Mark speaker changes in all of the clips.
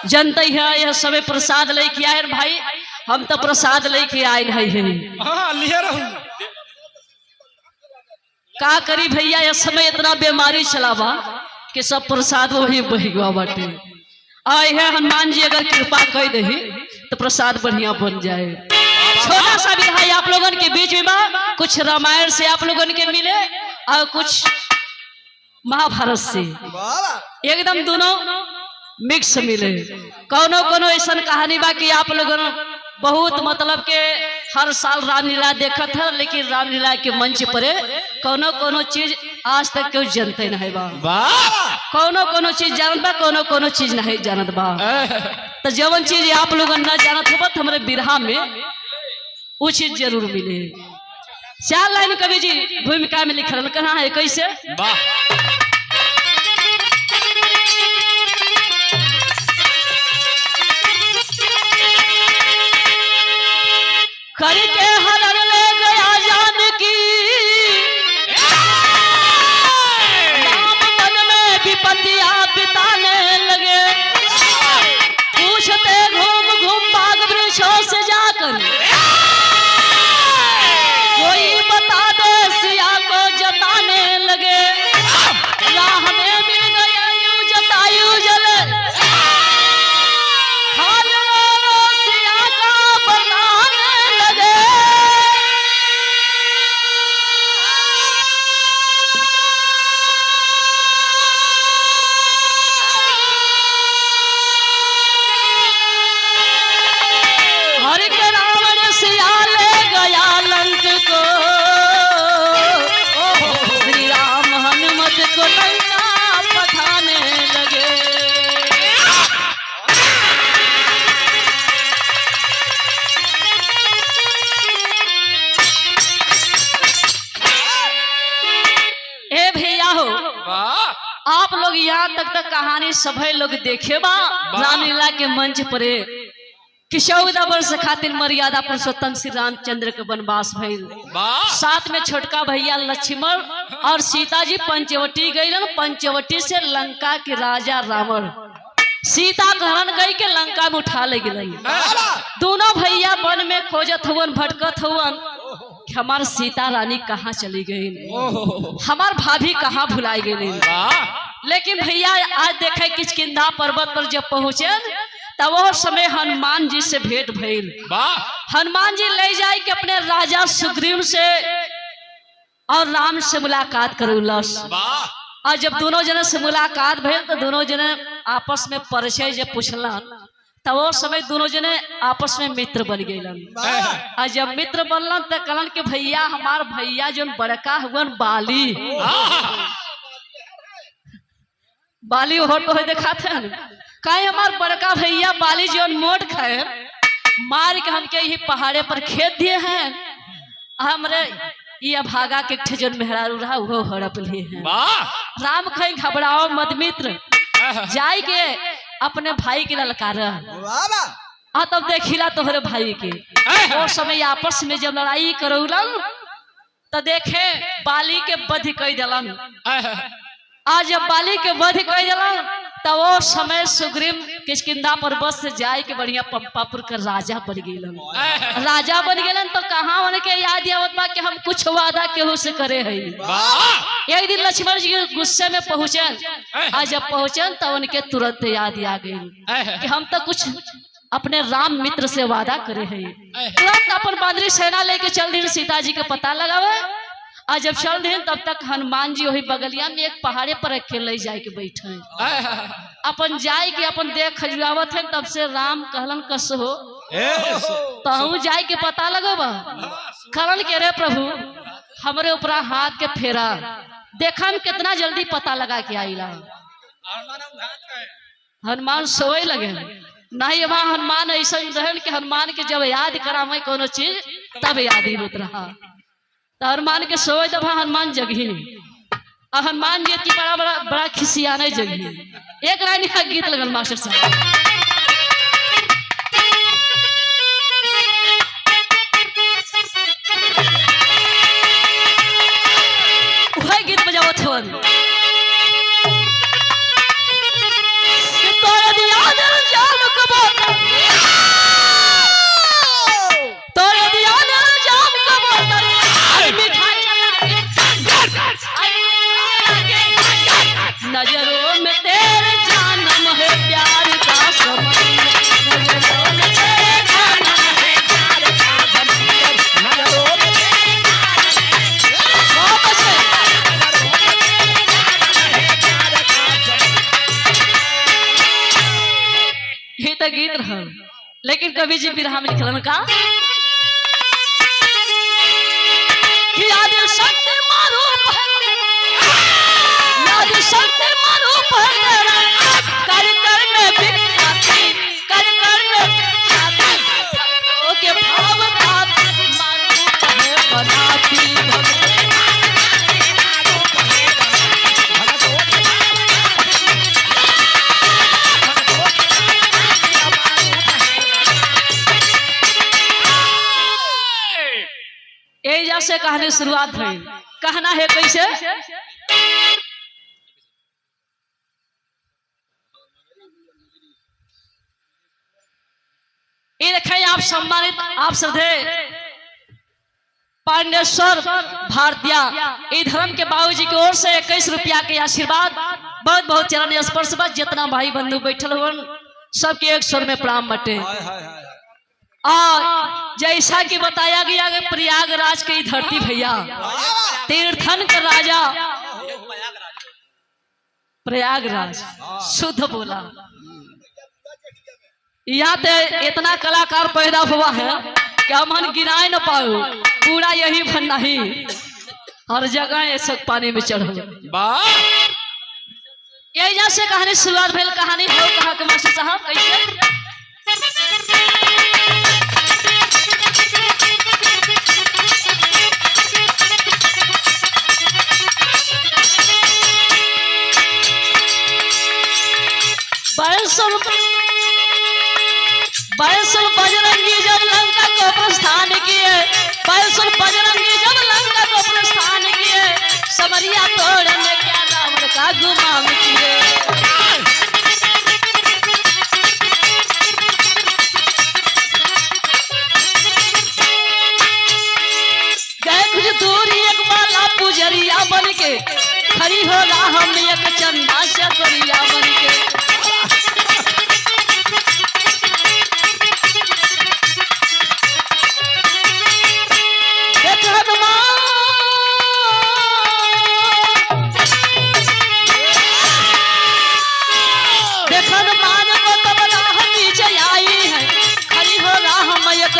Speaker 1: जनते है यह सबे प्रसाद लेके आए भाई, हम तो प्रसाद लेके आए हैं।
Speaker 2: हाँ लिए रहूं
Speaker 1: का करी भैया, यह समय इतना बीमारी चलावा कि सब प्रसाद वही बही गवा बाटे। आए है हनुमान जी अगर कृपा कर दही तो प्रसाद बढ़िया बन जाए। छोटा सा भी भाई आप लोगों के बीच में कुछ रामायण से आप लोगों के मिले और कुछ महाभारत से, एकदम दोनों मिक्स मिले। कोनो कोनो ऐसा कहानी बा कि आप लोगों बहुत मतलब के हर साल रामलीला देखत है, लेकिन रामलीला के मंच पर कोनो कोनो चीज आज तक क्यों जानते नहीं बा। कोनो कोनो चीज जानत बा, कोनो कोनो चीज नहीं जानत बा। तो जवन चीज आप लोग न जानत हो तो हमारे बिरहा में वो चीज जरूर मिले। 4 लाइन कवि जी भूमिका में लिखल कहाँ है कैसे। करके हरण ले गया जानकी, राम मन में विपत्तियां बिताने लगे। पूछते घूम घूम बाग वृक्षों से जाकर, कोई बता दे सिया को जताने लगे। राह में मिल गया यूं जतायु जल, हाल सिया का बताने लगे। हर के रावण सिया ले गया लंक को, श्री राम हनुमत को लंका पठाने लगे। ए भैया हो, आप लोग यहाँ तक कहानी सभी लोग देखे बा रामलीला के मंच पर कि 14 वर्ष खातिर मर्यादा पुरुषोत्तम श्री रामचंद्र के वनवास भइल। साथ में छोटका भैया लक्ष्मण और सीता जी पंचवटी गईलन। पंचवटी से लंका के राजा रावण सीता का हरण गई के लंका में उठा ले गई। दोनों भैया वन में खोजत हुवन, भटकत हुवन कि हमार सीता रानी कहाँ चली गई, हमार भाभी कहाँ भुलाई गई। लेकिन भैया आज देखे किष्किंधा पर्वत पर जब पहुंचे तब वो समय हनुमान जी से भेंट भइल। हनुमान जी ले जाए कि अपने राजा सुग्रीव से और राम से मुलाकात करूलस। और जब दोनों जने से मुलाकात भइल तो दोनों जने आपस में परिचय जब पूछलन तब वो समय दोनों जने आपस में मित्र बन गए। और जब मित्र बनलन तो कहलन कि भैया हमार भैया जो बड़का हुवन बाली, बाली हो तो दिखाते हैं कहीं हमार बड़का भैया बाली जो मोट खाए मार के हमके यही पहाड़े पर खेत दिए हैं। हमरे ये भागा के ठजन मेहरारू रहा वो हड़प लिए हैं। राम कहीं घबराओ मत मित्र, जाई के अपने भाई के ललकार तब देखिला तोहरे भाई के। वो समय आपस में जब लड़ाई करौलन तो देखे बाली के वध कई दिलन। आज जब बाली के वध कई दिलन तो वो समय सुग्रीव किष्किंधा पर्वत से जाए के बढ़िया पंपापुर का राजा बन गए। राजा बन गए तो कहाँ उनके याद आवत बा कि हम कुछ वादा केहू से करे है। एक दिन लक्ष्मण जी के गुस्से में पहुंचे। आज जब पहुंचे तो उनके तुरंत याद आ गई कि हम तो कुछ अपने राम मित्र से वादा करे है। तुरंत अपन बांदरी सेना लेके चल दी सीता जी के पता लगावे। आज जब चल रहे तब तक हनुमान जी वही बगलिया में एक पहाड़े पर रखे ले जाए के बैठे अपन जाए के अपन देख खजुआवत है। तब से राम कहलन कस हो तहु जाए के पता लगोबा। कहलन के रे प्रभु हमरे ऊपर हाथ के फेरा देखा हम कितना जल्दी पता लगा के आईला। हनुमान सोए लगे नहीं, वहां हनुमान ऐसा रहन कि हनुमान के जब याद करा मैं कोनो चीज तब याद ही होत रहा। तो हनुमान के सोए तो हनुमान जगी और हनुमान जी की बड़ा बड़ा बड़ा खिसियाने जगी। एक लाइन का गीत लगल मास्टर साहब, वही गीत बजावत हवन कि तोरे दिया दिल जान तो गीत रहल, लेकिन कवि जी बिरहा में लिखलन का कि आदि शक्ति मारू कर कर में बिखाती कर कर में ओके भाव बात मारू कहे बनाती एजा से कहानी शुरुआत हुई। कहना है कैसे ये देखें आप सम्मानित आप श्रद्धे पांडेश्वर भारतीय ई धर्म के बाबूजी की ओर से 21 रुपया के आशीर्वाद बहुत बहुत चरण स्पर्श बस जितना भाई बंधु बैठल हुए सबके एक स्वर में प्रणाम बटे। और जैसा कि बताया गया कि प्रयागराज की धरती भैया तीर्थन का राजा प्रयागराज शुद्ध बोला। यहाँ पे इतना कलाकार पैदा हुआ है कि हम गिनाए न पाओ, पूरा यही फन नहीं हर जगह ये सब पानी में चढ़ो। यही से कहानी शुरुआत भेल। कहानी हो कहा के मास्टर साहब कैसे बैसुल बजरंगी जब लंका को प्रस्थान किए, बैसुल बजरंगी जब लंका को प्रस्थान किए, समरिया तोड़ने क्या रावण का गुमान किए। गए कुछ दूरी एक माला पुजरिया बन के खड़ी हो राह में एक चंदा शतरिया बन के।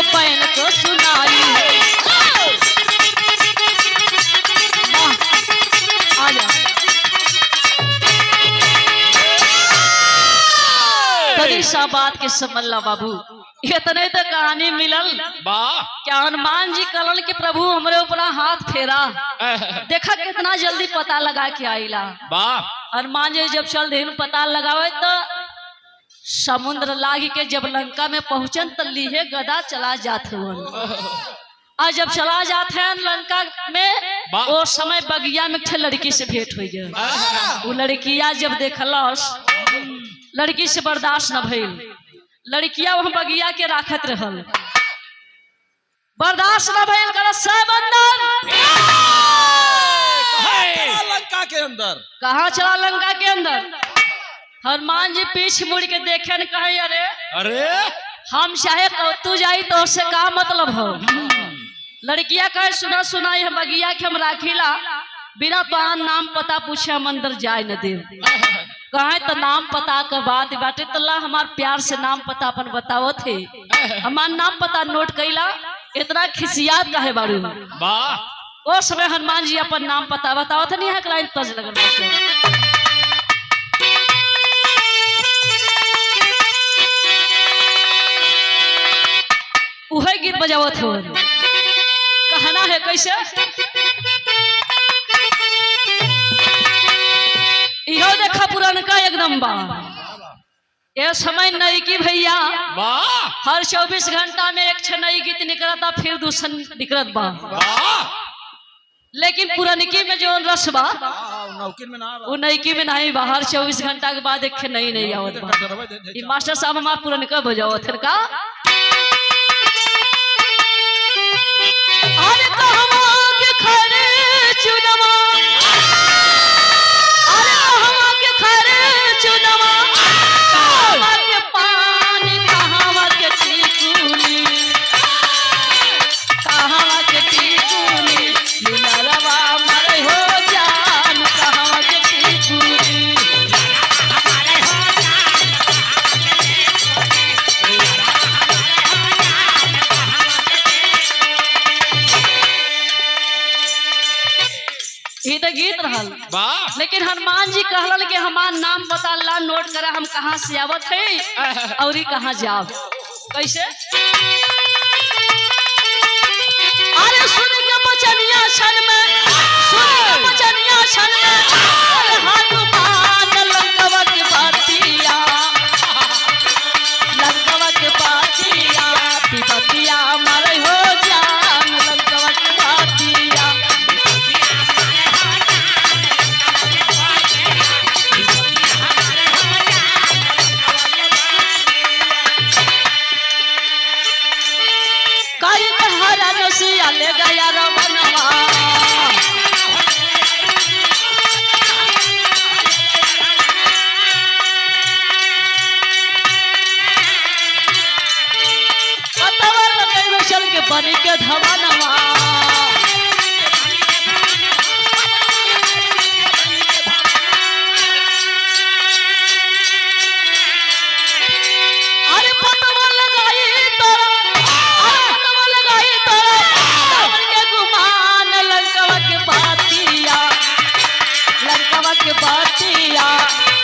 Speaker 1: बैन को सुनाई है सा बात के समल्ला बाबू इतने तो कहानी मिलल क्या हनुमान जी कलन के प्रभु हमरे ऊपर हाथ फेरा देखा कितना जल्दी पता लगा के आईला। हनुमान जी जब चल दिन पता लगावे तो समुद्र लाग के जब लंका में पहुंचन तो लीहे गदा चला जाते और जब चला जाते हैं लंका में वो समय बगिया में लड़की से भेंट हो गया। वो लड़किया जब देखलस लड़की से बर्दाश्त न भइल, लड़किया वहां बगिया के राखत रहल, बर्दाश्त न भइल
Speaker 2: लंका के अंदर।
Speaker 1: कहाँ चला लंका के अंदर। हनुमान जी पीछे मुड़ के देखे न कहे अरे
Speaker 2: अरे
Speaker 1: हम चाहे तू जाई तो उससे का मतलब हो। लड़किया कहे सुना सुनाई हम बगिया के हम राखीला बिना पान नाम पता पूछे हम अंदर जाए न दे। कहे तो नाम पता का बात बाटे तो ला हमार प्यार से नाम पता अपन बताओ थे, हमार नाम पता नोट कैला इतना खिसियात कहे बारू। वो समय हनुमान जी अपन नाम पता बताओ थे नहीं है तज लगन उहे गीत बजावत हो। कहना है कैसे इहो देखा पुरानका एकदम बा ये समय नई की भैया हर 24 घंटा में एक नई गीत निकलता फिर दूसरा निकलत बा। लेकिन पुरानकी में जो रस बा वो नईकी में नहीं बा। हर 24 घंटा के बाद एक नई नई आवत बा। मास्टर साहब हमार पुरानका बजावत है का अरे कहवा के खरे चुनवा अरे कहवा के खरे चुनवा कहवा के पानी कहवा के टिकुली कहवा के टिकुली लुनरवा मरे हो जान कहवा के टिकुली मरे हो जान लेकिन हनुमान जी कहलन कि हमार नाम बता ला, नोट करा हम कहाँ से आवत है और कहाँ जाओ। कैसे? अरे सुन के बचनिया क्षण में, सुन के बचनिया क्षण में, अरे हनुमान लंकवा के बातिया, लंकवा के बातिया, विपतिया मरे हो जान, लंकवा के बातिया। ले गया रवनवा, पतवर लगे में चल के बनी के धवनवा। अरे पतवर लगाई तोरा, अरे पतवर लगाई तोरा, के बातिया,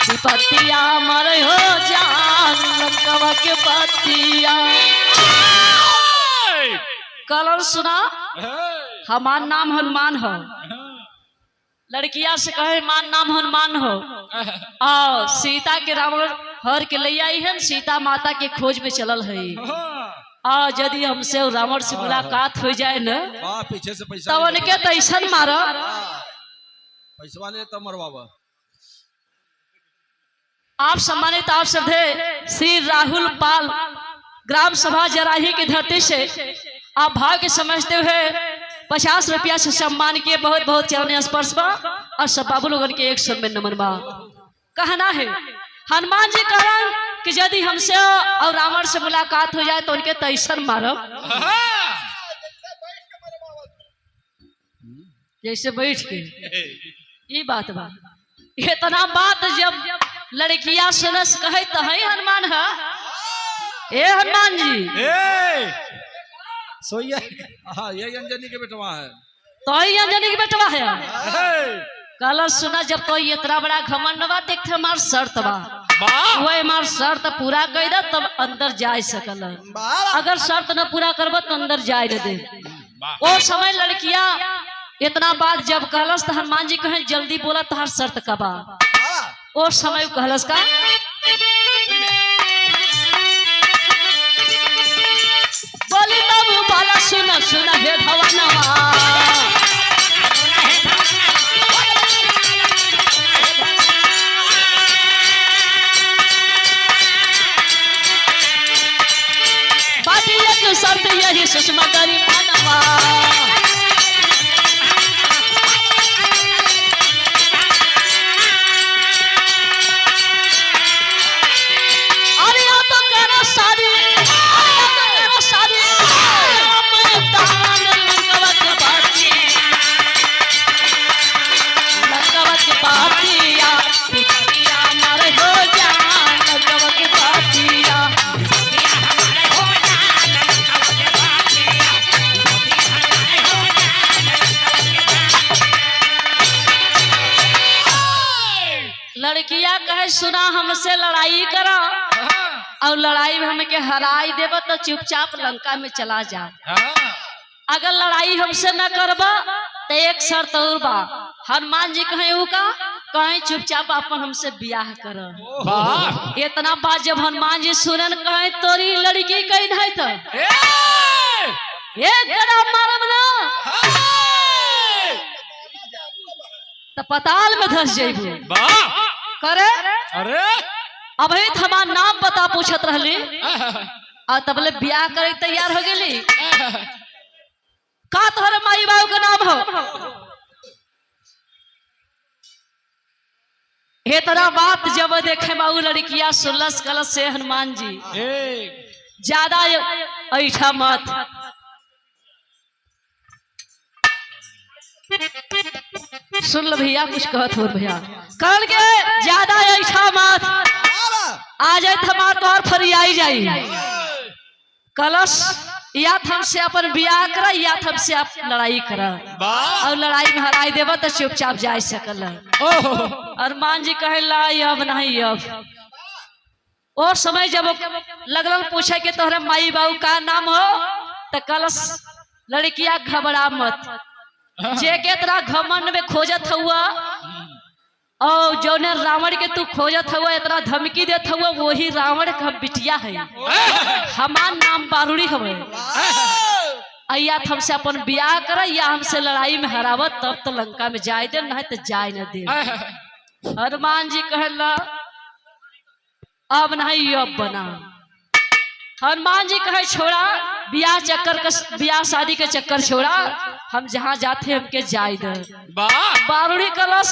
Speaker 1: विपतिया मरे हो जान, लंकवा के बातिया। कलर सुना, हमार नाम हनुमान हो। लड़किया से कहे हमार नाम हनुमान हो, और सीता के रावण हर के ले आई है, सीता माता के खोज में चलल है। और यदि हमसे रावण से मुलाकात हो जाए न,
Speaker 2: पीछे से पैसा
Speaker 1: तो उनके तैसन मारो,
Speaker 2: पैसा ले तो मरवावा।
Speaker 1: आप सम्मानित, आप श्रद्धेय श्री राहुल पाल ग्राम सभा जराही की धरती से आप भाव के समझते हुए 50 रुपया से सम्मान किए। बहुत बहुत चरण स्पर्श बा और सब बाबू लोगन के 100 में नमन बा। कहना है हनुमान जी कहन कि यदि हमसे और रावण से मुलाकात हो जाए तो उनके तैसन मारो, जैसे बैठ के। ये बात बा, इतना बात जब लड़किया सुनस कहे तो है हनुमान है। ए हनुमान जी,
Speaker 2: सोइया, हाँ ये अंजनी के बेटवा है,
Speaker 1: तो ही अंजनी के बेटवा है। कल सुना, जब तो इतना बड़ा घमंड बा, देखते हमार शर्त बा, वो हमार शर्त पूरा कर दे तब अंदर जा सकल। अगर शर्त न पूरा करब तो अंदर जाए न दे। वो समय लड़किया इतना बात जब कहलस तो हनुमान जी कहे जल्दी बोला तहार शर्त का बा। और समय कहलस का, बोली तब बाला सुन सुन हे भवनवा, बाकी एक शर्त यही सुषमा करी मानवा। लड़किया कहे सुना, हमसे लड़ाई करा और लड़ाई में हमके हराई देब तो चुपचाप लंका में चला जा। अगर लड़ाई हमसे न करबा तो एक शर्त और बा। हनुमान जी कहे ऊ का, कहे चुपचाप अपन हमसे ब्याह कर। इतना बात जब हनुमान जी सुनन कहे तोरी लड़की कहीं नहीं तो एक गड़ा मारब ना तो पताल में धस जेबू। करे
Speaker 2: अरे
Speaker 1: अभी हमार नाम बता पूछत रहली और तबले ब्याह करे तैयार हो गेली। का तोहरे माई बाबू का नाम हो? हे तरह बात जब देखे बाबू लड़किया सुलस कलस से हनुमान जी ज्यादा ऐठा मत। सुन लो भैया, कुछ कहत हो भैया, कल के ज्यादा ऐठा मत। आ जाए हमार तोहर फरियाई जाई। कलश या तो हमसे अपन बियाह करा या तो हमसे आप लड़ाई करा
Speaker 3: वाह
Speaker 1: और लड़ाई में हराई देवा तो चुपचाप जा सकल।
Speaker 3: ओहो
Speaker 1: अरमान जी कहे ला अब नहीं अब। और समय जब लगल पूछे के तोहरे माई बाबू का नाम हो तो कलश लड़किया घबरा मत जे के तरह घमंड में खोजत हुआ और जौने रावण के तू खोजत हुआ इतना धमकी देत हुआ वही रावण का बिटिया है। हमार नाम बारूड़ी हवे। या तो हमसे अपन बियाह कर या हमसे लड़ाई में हरावत तब तो लंका में जाए दे नहीं तो जाए न दे। हनुमान जी कहला अब नहीं अब बना। हनुमान जी कहे छोड़ा बियाह चक्कर का बियाह शादी के चक्कर छोड़ा हम जहाँ जाते हमके जाए दे। बारूड़ी कलश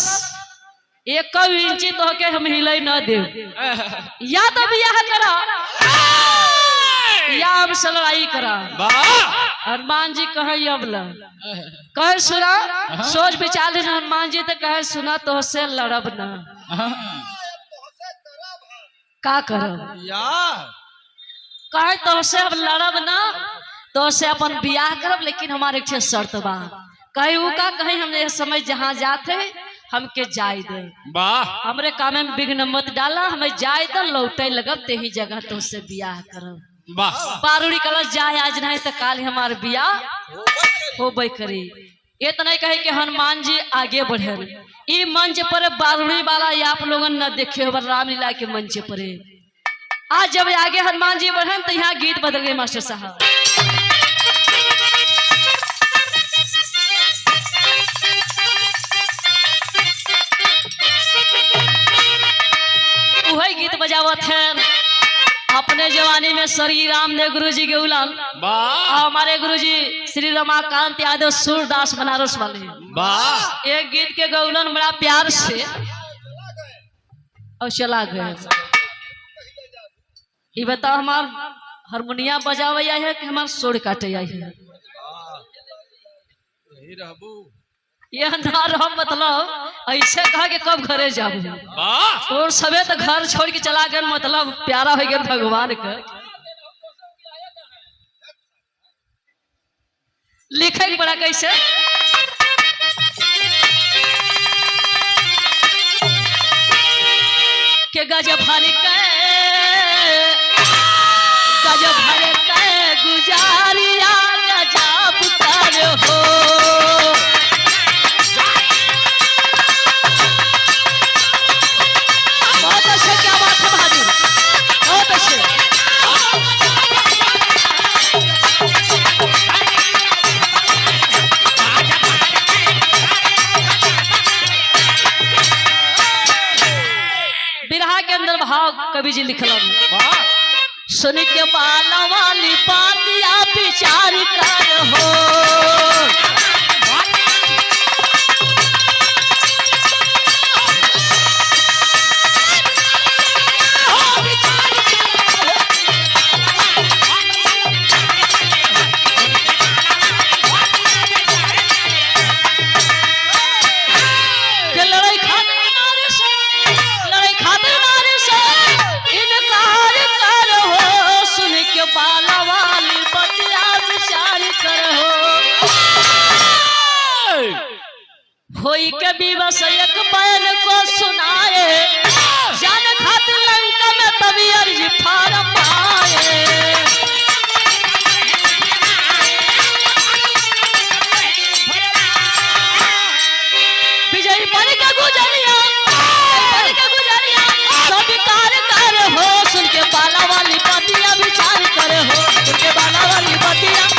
Speaker 1: एक इंची तो के हम हिले न दे या तो बियाह करा या हमसे लड़ाई करा। हनुमान जी कहे अब ला कहे सुना सोच विचार हनुमान जी तो कहे सुना तो से लड़ब ना का करब
Speaker 2: या
Speaker 1: कहे तो से अब लड़ब ना तो से अपन बियाह करब लेकिन हमारे एक शर्त बा। कहे ऊ का कहे हम ये समय जहाँ जाते हमके जाए दे हमरे काम में विघ्न मत डाला हमें जाए दे लौटे लगब ते ही जगह तो से बियाह करब। बारूड़ी कलश जाए आज नहीं तो काल हमारे बियाह होबे करी। इतना कहे कि हनुमान जी आगे बढ़े ई मंच पर बारूड़ी वाला आप लोगन न देखे हो रामलीला के मंच पर। आज जब आगे हनुमान जी बढ़े तो यहाँ गीत बदल गए मास्टर साहब। वही गीत बजावत है अपने जवानी में श्री रामदेव गुरु जी के उलान हमारे गुरु जी श्री रमाकांत यादव सूरदास बनारस वाले एक गीत के गौलन बड़ा प्यार से और चला गए। ये बताओ हमार हारमोनिया बजावे आई है कि हमार सोर काटे आई है।
Speaker 2: यही रहबू
Speaker 1: ये ना रह मतलब ऐसे कहा कि कब घरे जाबू और सबे तो घर छोड़ के चला गए मतलब प्यारा हो गया भगवान का। लिखे बड़ा कैसे के गजब भर के गुजारिया गजब कर हो कवि जी लिखल सुन के बाला वाली बातिया विचार कर हो होई के विवश एक बैल को सुनाए जान खातिर लंका में तभी अर्जी फारम आए। विजयी बन के गुजरिया स्वीकार कर हो सुन के बाला वाली बातिया विचार कर हो सुन के बाला वाली बातिया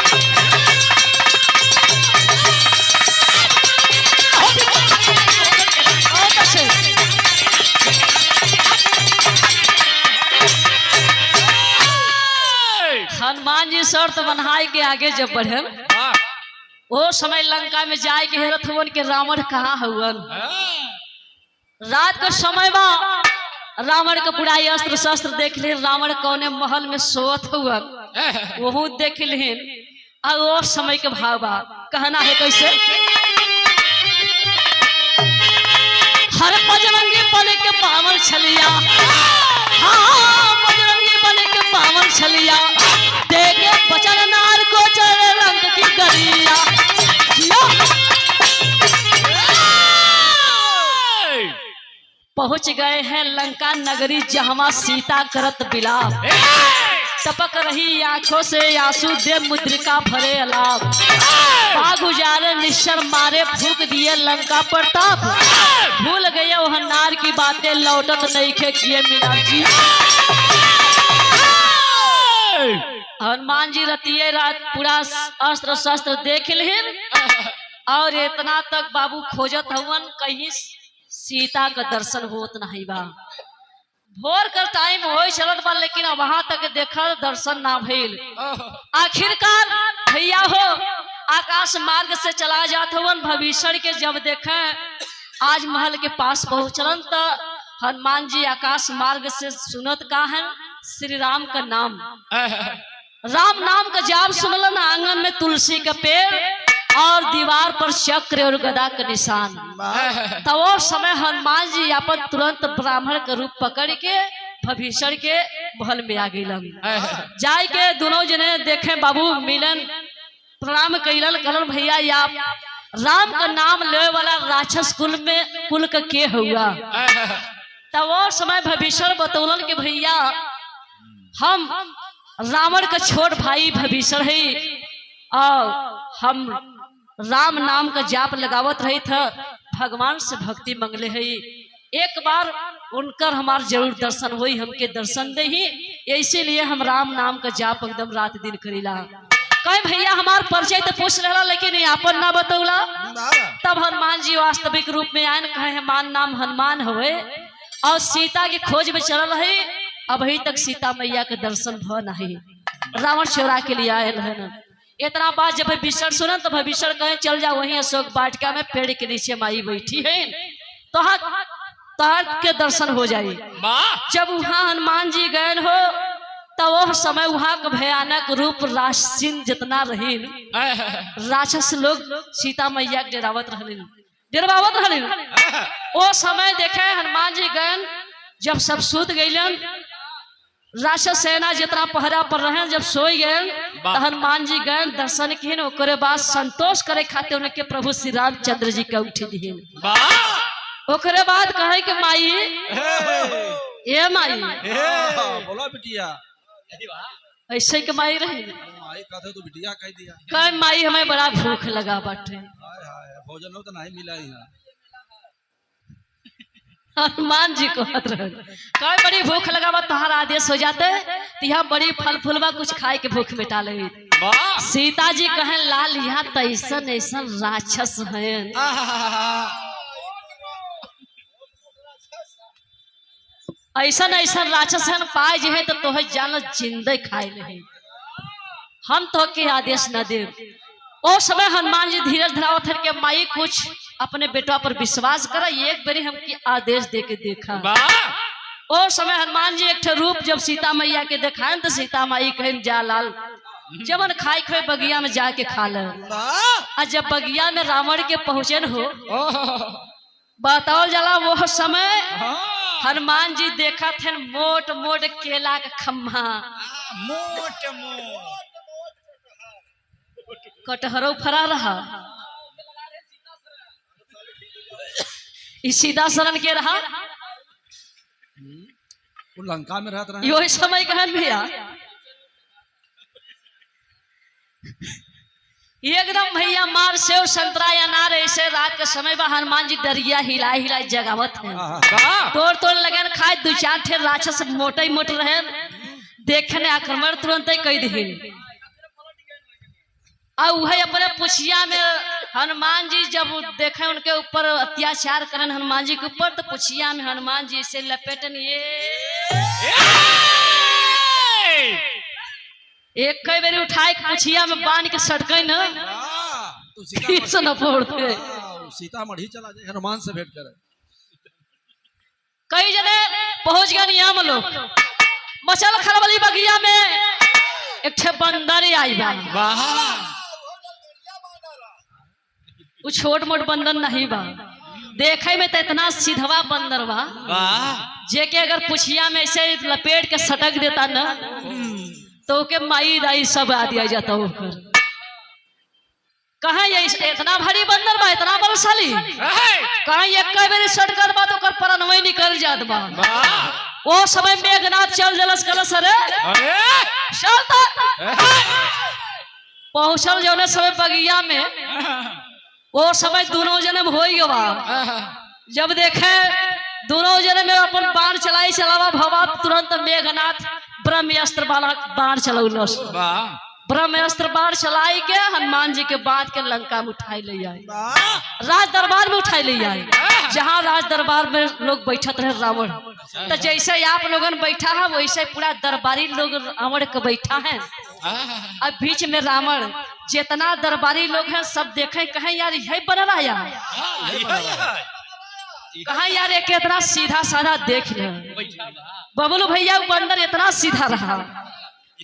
Speaker 1: हनुमान जी शर्त बनाए के आगे जब बढ़े वो समय लंका में जाए के हेरत हुवन के रावण कहाँ हुवन। रात का समय बा रावण का पूरा अस्त्र शस्त्र देख ले रावण कौने महल में सोत हुवन वो देख लेन और वो समय के भाव बा कहना है कैसे हर बजरंगी बने के बावन छलिया हाँ बजरंगी बने के बावन छलिया देखे बचन नार को पहुंच गए हैं लंका नगरी जहाँ सीता करत बिलाप। टपक रही आंखों से आंसू दे मुद्रिका भरे अलाप। बाग उजारे निश्चर मारे फूक दिए लंका पर ताप। भूल गए वह नार की बातें लौटत नहीं खे किए मीनाक्षी। हनुमान जी रतिये रात पूरा अस्त्र शस्त्र देख लिन और इतना तक बाबू खोजत हवन कहीं सीता का दर्शन होत नहीं बा। भोर का टाइम हो चलत बा लेकिन वहां तक देखा दर्शन ना भइल। आखिरकार भैया हो आकाश मार्ग से चला जात हवन भविष्य के जब देखे आज महल के पास पहुंचलन तो हनुमान जी आकाश मार्ग से सुनत का है श्री राम का नाम। राम नाम का जाप सुनलन। आंगन में तुलसी का पेड़ और दीवार पर चक्र और गदा का निशान। तो वो समय हनुमान जी अपन तुरंत ब्राह्मण का रूप पकड़ के भविष्य के महल में आ गईलन। जाय के दोनों जने देखे बाबू मिलन प्रणाम कैलन कलन भैया या राम का नाम ले वाला राक्षस कुल का के हुआ। तो वो समय भविष्य बतौलन के भैया हम रावण का छोट भाई भविष्य है और हम राम नाम का जाप लगावत रही था भगवान से भक्ति मंगले है। एक बार उनकर हमार जरूर दर्शन हुई हमके दर्शन दे ही इसीलिए हम राम नाम का जाप एकदम रात दिन करीला। कहे भैया हमार परिचय तो पूछ रहा लेकिन यहाँ ना बतौला। तब हनुमान जी वास्तविक रूप में आयन कहे हमार नाम हनुमान हुए और सीता की खोज में चल रहे। अभी तक सीता मैया के दर्शन भ नहीं। रावण चोरा के लिए आये है। इतना बात जब भविष्य सुनन तो भविष्य कहे चल जा वहीं अशोक वाटिका में पेड़ के नीचे माई बैठी है तो के दर्शन हो जाए। जब वहाँ हनुमान जी गए हो तो वह समय वहाँ का भयानक रूप राक्षसीन जितना रही राक्षस लोग सीता मैया के डरावत रहलिन। वो समय देखे हनुमान जी गए जब सब सूत गईलन राक्षस सेना जितना पहरा पर रहे जब सोई गए तो हनुमान जी गए दर्शन किन ओकरे बाद संतोष करे खाते उनके प्रभु श्री रामचंद्र जी का उठी दिहन। ओकरे बाद कहे कि माई ये माई
Speaker 2: बोला बिटिया
Speaker 1: ऐसे के माई रहे
Speaker 2: माई कहते तो बिटिया कह दिया।
Speaker 1: कहे माई हमें बड़ा भूख लगा बाटे
Speaker 2: भोजन हो तो नहीं मिला ही ना।
Speaker 1: हनुमान जी को कहे बड़ी भूख लगा बा तुम्हारा आदेश हो जाते तो यहाँ बड़ी फल फूलवा कुछ खाए के भूख मिटा ले। सीता जी कहे लाल यहाँ तो ऐसन ऐसन राक्षस है ऐसन ऐसन राक्षस है पाए जे है तो तोहे जान जिंदे खाए नहीं हम तो के आदेश न दे। ओ समय हनुमान जी धीरज धरावत है कि माई कुछ अपने बेटा पर विश्वास कर एक बारी हमकी आदेश दे के देखा। ओ समय हनुमान जी एक रूप जब सीता मैया के दिखाएं तो सीता माई कहें जा लाल जबन खाए खाए बगिया में जाके खा ले। और जब बगिया में रावण के पहुंचन हो बताओ जला वो समय हनुमान जी देखा थे मोट मोट केला का खम्भा कटहरो फरा रहा सीधा शरण के रहा
Speaker 2: लंका में रहता रहा।
Speaker 1: यो समय कहन भैया एकदम भैया मार सेव संतरा अनार ऐसे रात के समय बा हनुमान जी डरिया हिलाई हिलाई जगावत है तोड़ तोड़ लगन खाए दो चार ठे राक्षस मोटे मोटे रहे देखने आक्रमण तुरंत ही कह दी। और वह अपने पुछिया में हनुमान जी जब देखे उनके ऊपर अत्याचार करन हनुमान जी के ऊपर तो पुछिया में हनुमान जी से लपेटन एक कई बार उठाए पुछिया में बांध के सटके न फोड़ते
Speaker 2: सीतामढ़ी चला जाए हनुमान से भेंट करे।
Speaker 1: कई जने पहुंच गए हम लोग मचल खरबली बगिया में एक ठे बंदर आई बा वो छोट मोट बंदर नहीं बा देखे में तो इतना सीधवा बंदर बा जेके अगर पुछिया में ऐसे लपेट के सटक देता न तो के माई दाई सब आ दिया जाता होकर। कहा ये इतना भारी बंदर बा, इतना बलशाली, कहा एक बेर सटकर बा तो कर परनवई निकल जात बा। वो समय मेघनाथ चल जलस कलस, अरे पहुंचल जौने समय बगिया में, वो समय दोनों जन्म हो गवा। जब देखे दोनों जने में अपन बाण चलाई चलावा भवा, तुरंत मेघनाथ ब्रह्मास्त्र वाला बाण चलौलस। ब्रह्मास्त्र बाण चलाई के हनुमान जी के बांध के लंका में उठाई ले आए, राज दरबार में उठाई ले आए, जहाँ राज दरबार में लोग बैठत रहे रावण। तो जैसे आप लोगन बैठा है वैसे पूरा दरबारी लोग रावण के बैठा है। अब बीच में रावण, जितना दरबारी लोग हैं सब देखे, कहे यार यही बन रहा यार, कहा यार ये कितना सीधा साधा देख ले। बबलू भैया बंदर इतना सीधा रहा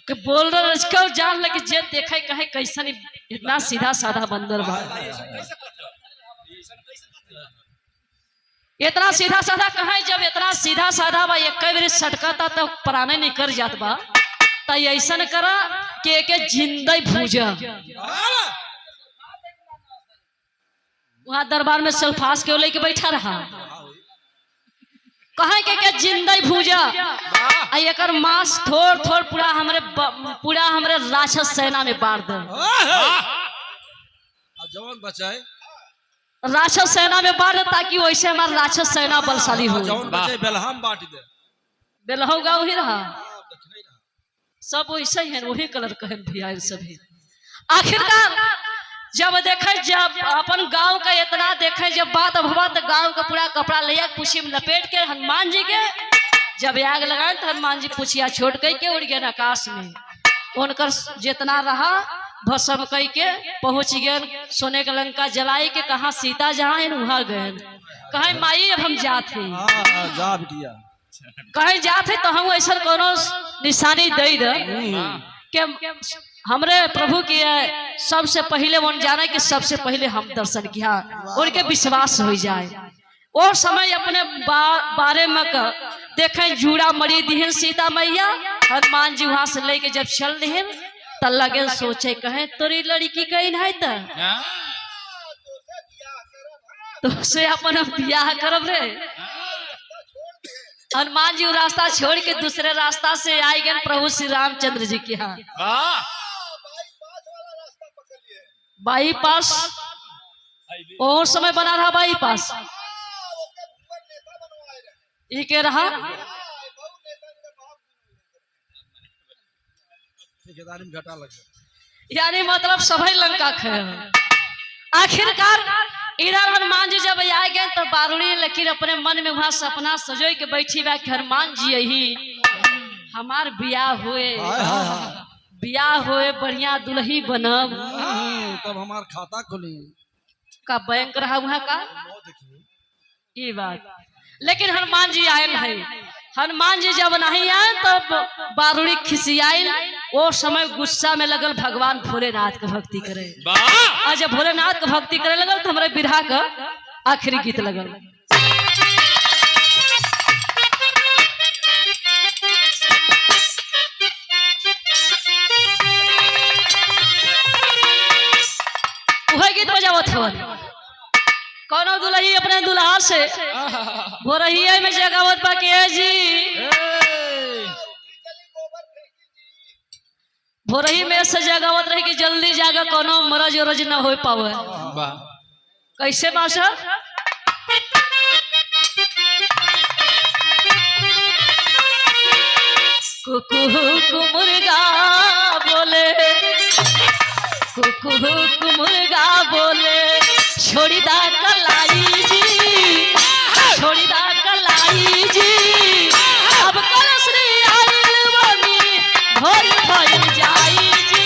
Speaker 1: कि बोल रहे जान लगे जे देखे कहे कैसन इतना सीधा साधा बंदर बा, इतना सीधा साधा कहे। जब इतना सीधा साधा बा एक बेर सटकता तो प्राणे निकल जात बा, तो ऐसा करा कि एक जिंदई भूजा। वहां दरबार में सल्फास के लेके बैठा रहा, कहे के जिंदई भूजा एक मांस थोड़ थोड़ पूरा हमरे राक्षस सेना में बांट दे,
Speaker 2: जवान बचाए
Speaker 1: राक्षस सेना में बांट दे, ताकि वैसे हमारा राक्षस सेना बलशाली हो।
Speaker 2: बेलहम बांट दे,
Speaker 1: बेलहम गाँव ही रहा, सब वैसे ही है, वही कलर कहन भैया सभी। आखिरकार जब देखे, जब अपन गांव का इतना देखे, जब बात भवा तो गांव का पूरा कपड़ा लिया कुशी में लपेट के हनुमान जी के जब आग लगाए तो हनुमान जी पुछिया छोड़ के उड़ गए आकाश में। उनकर जितना रहा भस्म कई के पहुंच गए सोने का लंका जलाई के, कहा सीता जहाँ है वहां गए, कहे माई अब हम जाते कहे जाते तो हम ऐसा कोनो निशानी दे के हमरे प्रभु की सबसे पहले वो जाने कि सबसे पहले हम दर्शन किया, उनके विश्वास हो जाए। और समय अपने बारे में देखें जूड़ा मरी दिहन सीता मैया, हनुमान जी वहां से लेके जब चल दिहन तब लगे सोचे कहे तोरी लड़की कहीं है तो से अपन ब्याह करब रे। हनुमान जी रास्ता छोड़ के दूसरे रास्ता से आए गए प्रभु श्री रामचंद्र जी के यहाँ। बाईपास और समय बना रहा, बाईपास ये के रहा, यानी मतलब सभी लंका खे। आखिरकार इधर हनुमान जी जब आए गए तो बारूणी लेकिन अपने मन में वहां सपना सजोई के बैठी बा कि हनुमान जी यही हमार बियाह होए बढ़िया दुल्ही बनब,
Speaker 2: तब हमार खाता खुली
Speaker 1: का बैंक रहा वहां का ये बात। लेकिन हनुमान जी आए नहीं, हनुमान जी जब नहीं आए तब बारूणी खिसियाई, वो समय गुस्सा में लगल भगवान भोलेनाथ का भक्ति करे। और जब भोलेनाथ का भक्ति करे लगल तो हमारे बिरहा का आखिरी गीत लगल। वही गीत बजावत हवन, कौनो दुल्ही अपने दुल्हा से भोरहिया में जगावत बा के जी, भोरही में से जगावत रहे कि जल्दी जागा कोनो मरज उरज न हो पावे। कैसे मास्टर कुकू मुर्गा बोले, कुकू मुर्गा बोले छोड़ी दा कलाई जी, छोड़ी दा कलाई जी, अब कल श्री आइल बनी भोर भइल जाई जी,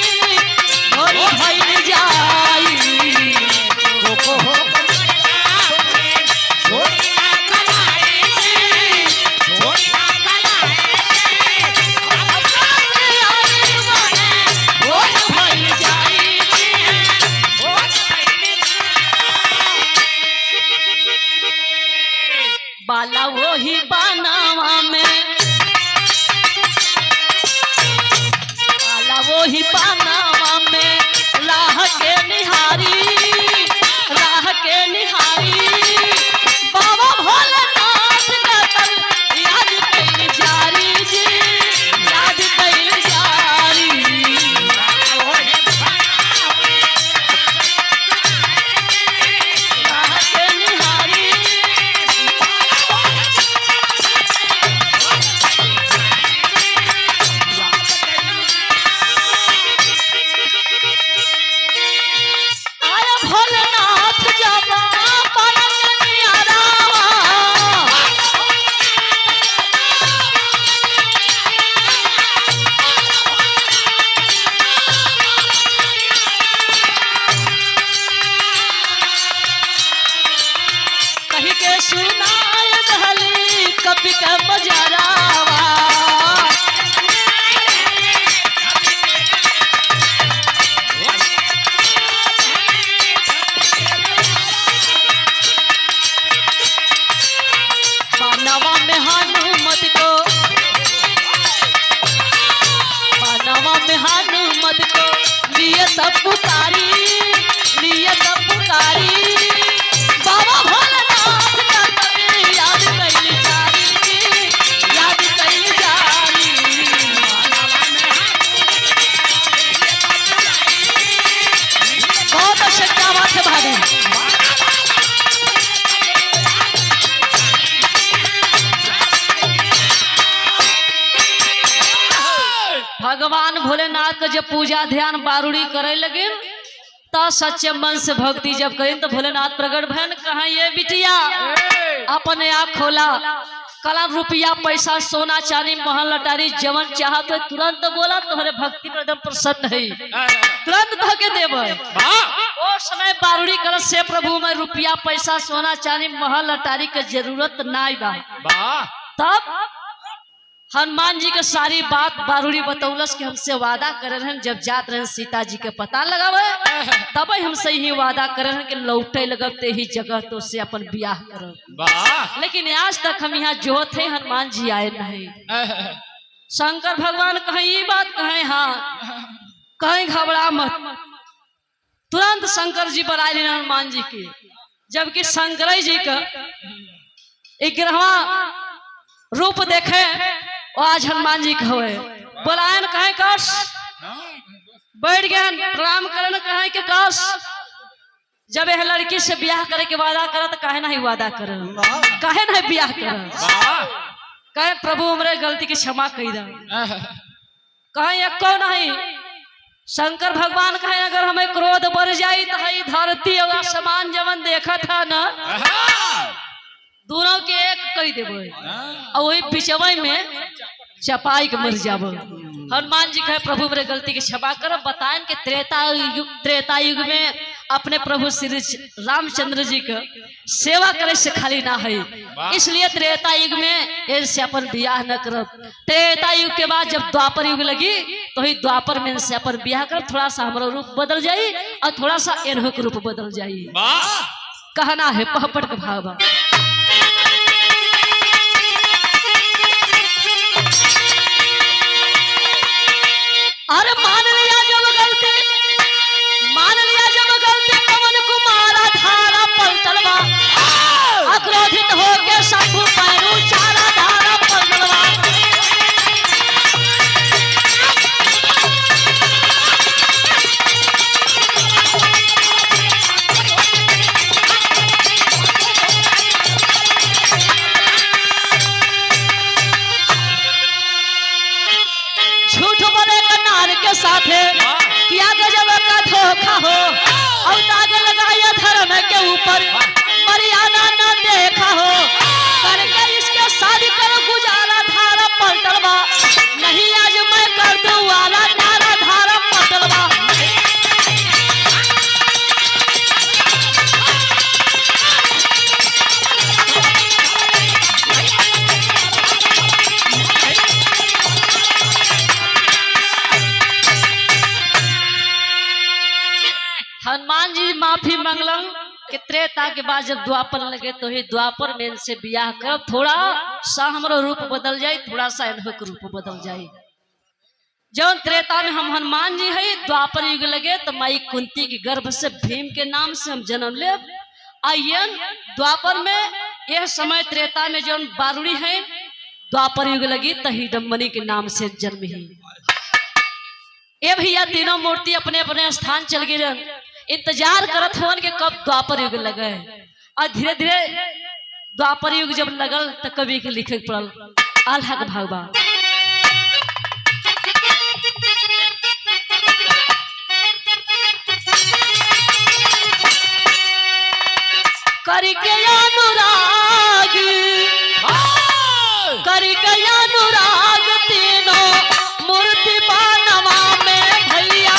Speaker 1: भोर भइल जाई। बाला वही बनावा में, बाला वही बनावा में राह के निहारी, निहारी बाबा भोलेनाथ का तब याद कैल जारी जी याद कैल जारी राह के निहारी आया भोलेनाथ जब पलक निहारावा कही के सुनाय दहली कपि के बजारावा मानवा में हनुमत को मानवा में हनुमत को लिए तब पुकारी बाबा भोलेनाथ का तब याद कैल जारी याद कैल जारी बहुत अच्छा क्या बात है भाभी भगवान भोलेनाथ का जब पूजा ध्यान बारूड़ी करे लगे तो सच्चे मन से भक्ति जब करें तो भोलेनाथ प्रगट भन कहा ये बिटिया अपने आँख खोला कला रुपया पैसा सोना चांदी महल लटारी जवन चाहत हो तुरंत बोला तोहरे भक्ति पर एकदम प्रसन्न है तुरंत धोके देवे ओ समय बारूड़ी कर से प्रभु में रुपया पैसा सोना चांदी महल लटारी के जरूरत नाई बा तब हनुमान जी के सारी बात बारूड़ी बतौलस कि हमसे वादा करे रहन जब जात रहन सीता जी के पता लगावे तब हमसे ही वादा करे रहन कि लौटे लगते ही जगह तो से अपन ब्याह करब लेकिन आज तक हम यहाँ जो थे हनुमान जी आए नहीं शंकर भगवान कहें ये बात कहें हाँ कहें घबरा मत तुरंत शंकर जी बुलाए लेना हनुमान जी के जबकि शंकर जी का 11वां रूप देखे वो आज हनुमान जी का हुए बोलायन कहे कस बैठ गए प्रणाम करन कहे के कस जब यह लड़की से ब्याह करे के वादा करे तो काहे नहीं वादा करे काहे नहीं ब्याह करे कहे प्रभु हमरे गलती की क्षमा कही दा कहे एको नहीं शंकर भगवान कहे अगर हमें क्रोध बढ़ जाई तो हई धरती और आसमान जवन देखा था ना दोनों के एक कही देवे और वही पिछवाई में चपाई के मर जाब हनुमान जी कहे प्रभु मेरे गलती की क्षमा करो बताएं कि त्रेता युग में अपने प्रभु श्री रामचंद्र जी का सेवा करे से खाली ना है इसलिए त्रेता युग में इनसे अपन ब्याह न करब त्रेता युग के बाद जब द्वापर युग लगी तो ही द्वापर में इनसे अपन ब्याह कर थोड़ा सा हमारा रूप बदल जाये और थोड़ा सा इन्हों का रूप बदल जाये कहना है पहपट का भाव अरे मान लिया जब गलती पवन कुमारा धारा पलटलवा अक्रोधित हो के शंभु पैरू चारा धारा पलटलवा झूठ बोले कनार के साथे किया गजब का धोखा हो और दाग लगाया धर्म के ऊपर मर्यादा न देखा हो करके इसके शादी करो गुजारा धारा पलटलवा नहीं आज मैं कर दूं वाला नारा धारा पलटलवा हनुमान जी माफी मंगलन कि त्रेता के बाद जब द्वापर लगे तो ही द्वापर में इनसे ब्याह कर थोड़ा सा हमारा रूप बदल जाए थोड़ा सा इन्हों का रूप बदल जाए जब त्रेता में हम हनुमान जी है द्वापर युग लगे तो माई कुंती के गर्भ से भीम के नाम से हम जन्म ले आयन द्वापर में यह समय त्रेता में जो बारूणी है द्वापर युग लगी तही डम्बनी के नाम से जन्म ही। ये भैया तीनों मूर्ति अपने अपने स्थान चल गए, इंतजार करत हुआ कि कब द्वापर युग लगे। और धीरे धीरे द्वापर युग जब लगल तो कवि के लिखे पड़ल आल्हा के भागवा। करके अनुराग करके अनुराग तीनों मूर्ति बनवा में भैया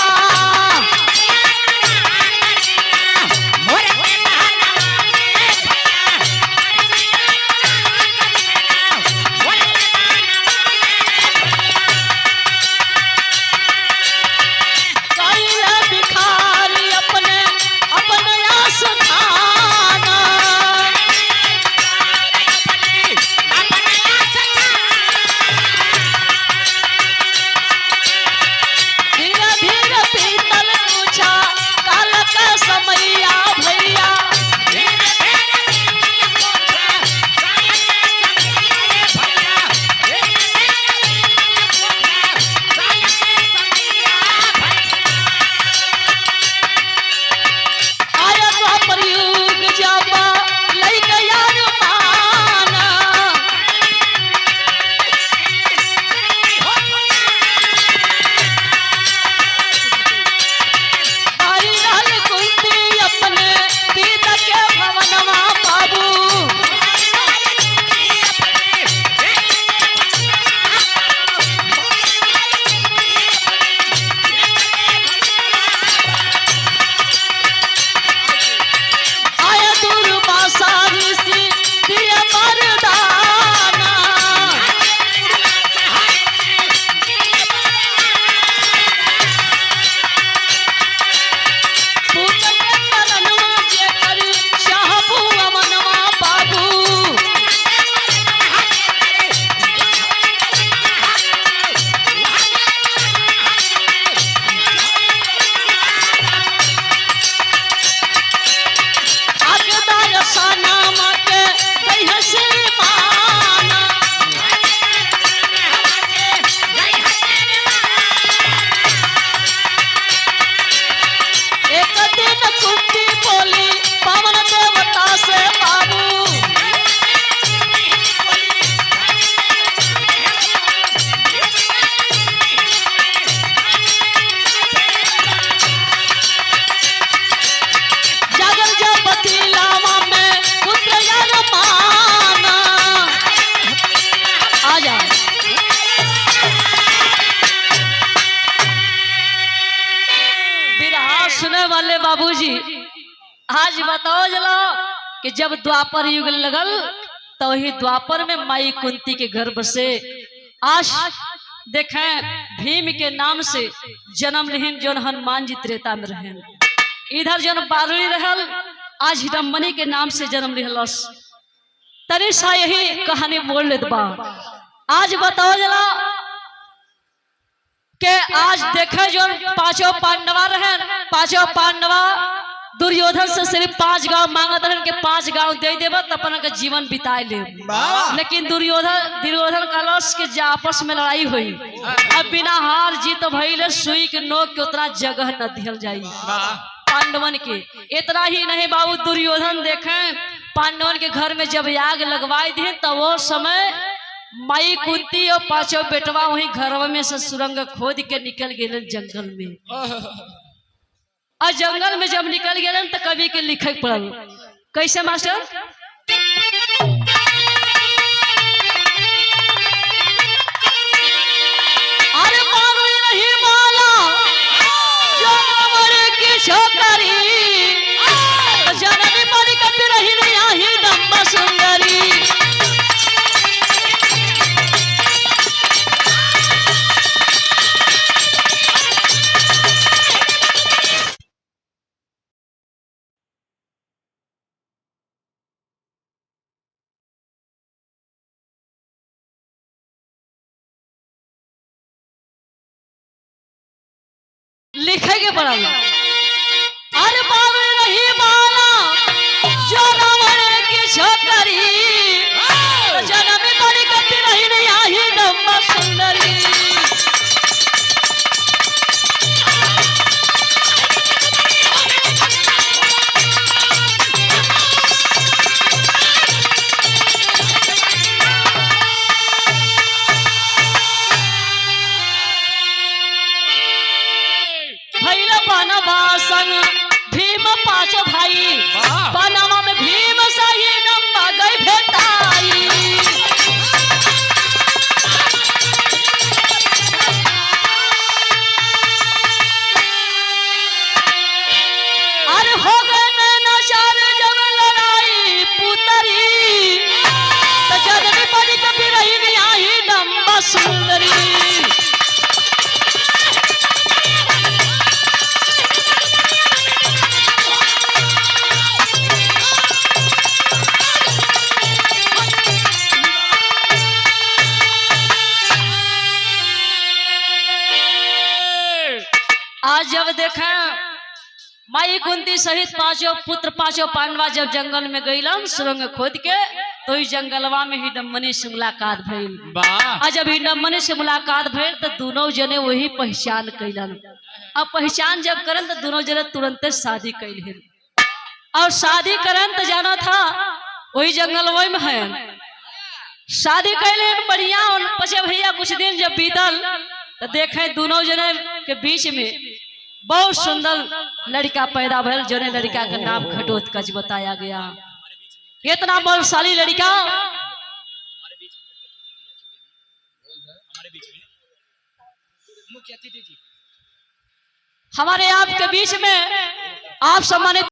Speaker 1: बाबूजी आज बताओ जला कि जब द्वापर युग लगल तो ही द्वापर में माई कुंती के गर्भ से आज देखें भीम के नाम से जन्म लिहिन जो हनुमान जी त्रेता में रहे। इधर जो बारूणी रहल आज हिडम्बनी के नाम से जन्म लिहलस। तरी सा यही कहानी बोल लेत बा। आज बताओ जला के आज देखे जो पांचों पांडवा रहे, पांचों पांडवा दुर्योधन से सिर्फ 5 गांव मांगत रहन के 5 गांव दे देब तो अपन के जीवन बिताए ले। लेकिन दुर्योधन कहलस के जे आपस में लड़ाई हुई अब बिना हार जीत भइले सुई के नोक के उतना जगह न दिहल जाई पांडवन के। इतना ही नहीं बाबू दुर्योधन देखे पांडवन के घर में जब आग लगवाई दी तो वो समय माई कुंती और 5 बेटवा वही घर में से सुरंग खोद के निकल गए जंगल में। और जंगल में जब निकल गए तो कवि के लिखे पड़ल कैसे मास्टर। अरे बारूणी रही माला जानवर की छोकरी जननी मरी कभी रही नहीं आही नम्मा सुंदरी। लिखेंगे पड़ा अरे बारूणी रही माला जो बनवा संग भीम पांच भाई
Speaker 2: वाह।
Speaker 1: बनवा में भीम सही नंबा गई भेटाई। अरे हो गए नैनाचार जब लड़ाई पुतरी तो जननी बड़ी कभी रही नहीं आई नंबा सुंदरी। आज जब देखा माई कुंती सहित पांचों पुत्र पांचों पांडवा जब जंगल में गईलन सुरंग खोद के तो इस जंगलवा में हिडम्बनी से मुलाकात भइल।
Speaker 2: वाह।
Speaker 1: और जब हिडम्बनी से मुलाकात भइल तो दोनों जने वही पहचान कैलन। अब पहचान जब करन तो दोनों जने तुरंत शादी कैल और शादी करन तो जाना था वही जंगलवा में है शादी कैले बढ़िया। पचे भैया कुछ दिन जब बीतल तो देखे दोनों जने के बीच में बहुत सुंदर लड़का पैदा भइल जोने लड़का का नाम घटोत्कच बताया गया। इतना बलशाली लड़का हमारे आपके बीच में आप सम्मानित